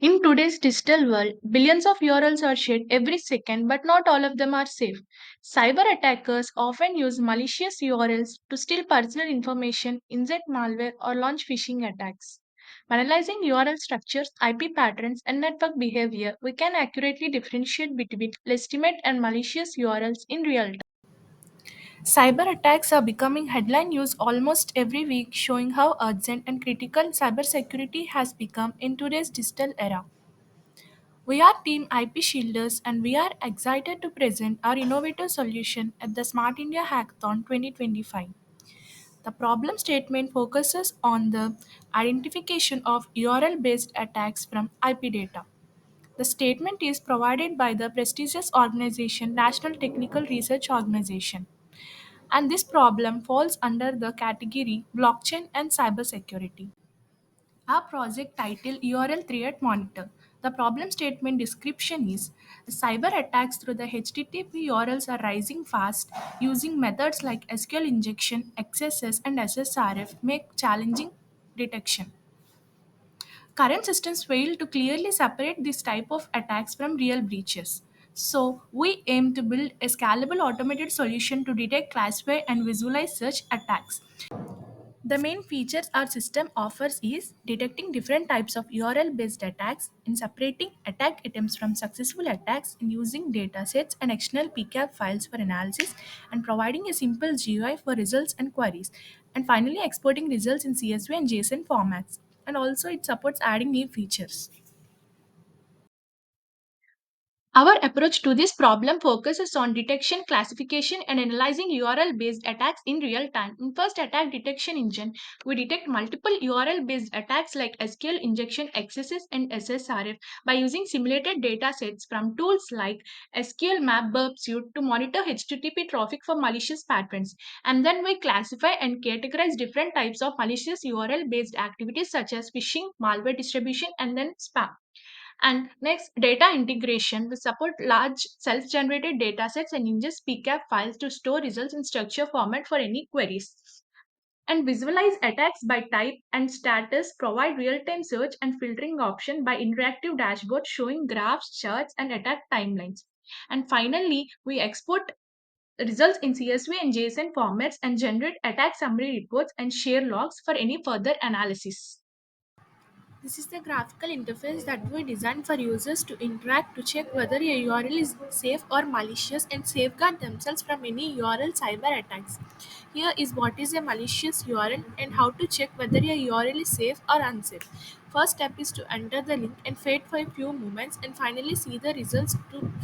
In today's digital world, billions of URLs are shared every second, but not all of them are safe. Cyber attackers often use malicious URLs to steal personal information, inject malware, or launch phishing attacks. By analyzing URL structures, IP patterns, and network behavior, we can accurately differentiate between legitimate and malicious URLs in real time. Cyber attacks are becoming headline news almost every week, showing how urgent and critical cybersecurity has become in today's digital era. We are Team IPShielders and we are excited to present our innovative solution at the Smart India Hackathon 2025. The problem statement focuses on the identification of URL based attacks from IP data. The statement is provided by the prestigious organization National Technical Research Organization, and this problem falls under the category blockchain and cybersecurity. Our project title URL Threat Monitor. The problem statement description is cyber attacks through the HTTP URLs are rising fast using methods like SQL injection, XSS, and SSRF make challenging detection. Current systems fail to clearly separate this type of attacks from real breaches. So, we aim to build a scalable automated solution to detect, classify, and visualize such attacks. The main features our system offers is detecting different types of URL based attacks and separating attack items from successful attacks and using datasets and external PCAP files for analysis and providing a simple GUI for results and queries. And finally, exporting results in CSV and JSON formats. And also, it supports adding new features. Our approach to this problem focuses on detection, classification, and analyzing URL based attacks in real time. In first attack detection engine, we detect multiple URL based attacks like SQL injection, XSS, and SSRF by using simulated data sets from tools like SQL Map Burp Suite to monitor HTTP traffic for malicious patterns. And then we classify and categorize different types of malicious URL based activities such as phishing, malware distribution, and then spam. And next, data integration. We support large self-generated datasets and ingest PCAP files to store results in structure format for any queries. And visualize attacks by type and status, provide real-time search and filtering option by interactive dashboard showing graphs, charts, and attack timelines. And finally, we export results in CSV and JSON formats and generate attack summary reports and share logs for any further analysis. This is the graphical interface that we designed for users to interact to check whether a URL is safe or malicious and safeguard themselves from any URL cyber attacks. Here is what is a malicious URL and how to check whether a URL is safe or unsafe. First step is to enter the link and wait for a few moments and finally see the results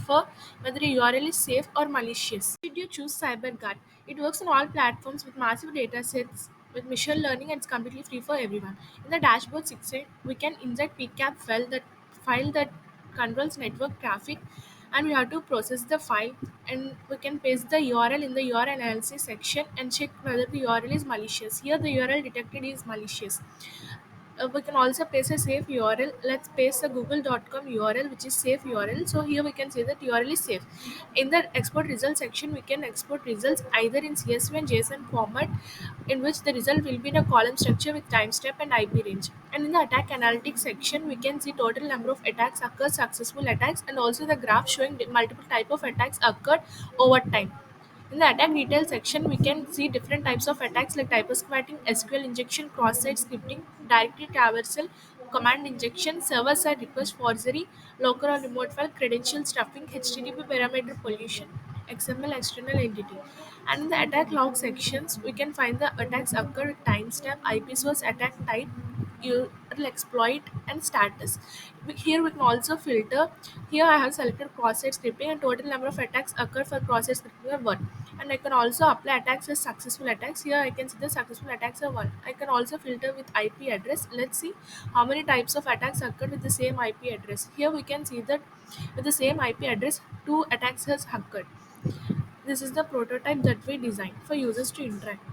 for whether a URL is safe or malicious. Should you choose CyberGuard? It works on all platforms with massive data sets with machine learning and it's completely free for everyone. In the dashboard section, we can inject PCAP file that controls network traffic, and we have to process the file, and we can paste the URL in the URL analysis section and check whether the URL is malicious. Here the URL detected is malicious. We can also paste a safe URL. Let's paste a google.com URL which is safe URL. So here we can say that URL is safe. In the export results section, we can export results either in CSV and JSON format, in which the result will be in a column structure with timestamp and IP range. And in the attack analytics section, we can see total number of attacks occurred, successful attacks, and also the graph showing multiple type of attacks occurred over time. In the attack details section, we can see different types of attacks like typo squatting, SQL injection, cross-site scripting, directory traversal, command injection, server-side request forgery, local or remote file, credential stuffing, HTTP parameter pollution, XML external entity. And in the attack log sections, we can find the attacks occur, timestamp, IP source, attack type, URL exploit, and status. Here we can also filter. Here I have selected cross-site scripting and total number of attacks occur for cross-site scripting are 1. And I can also apply attacks as successful attacks. Here I can see the successful attacks are 1. I can also filter with IP address. Let's see how many types of attacks occurred with the same IP address. Here we can see that with the same IP address, 2 attacks has occurred. This is the prototype that we designed for users to interact.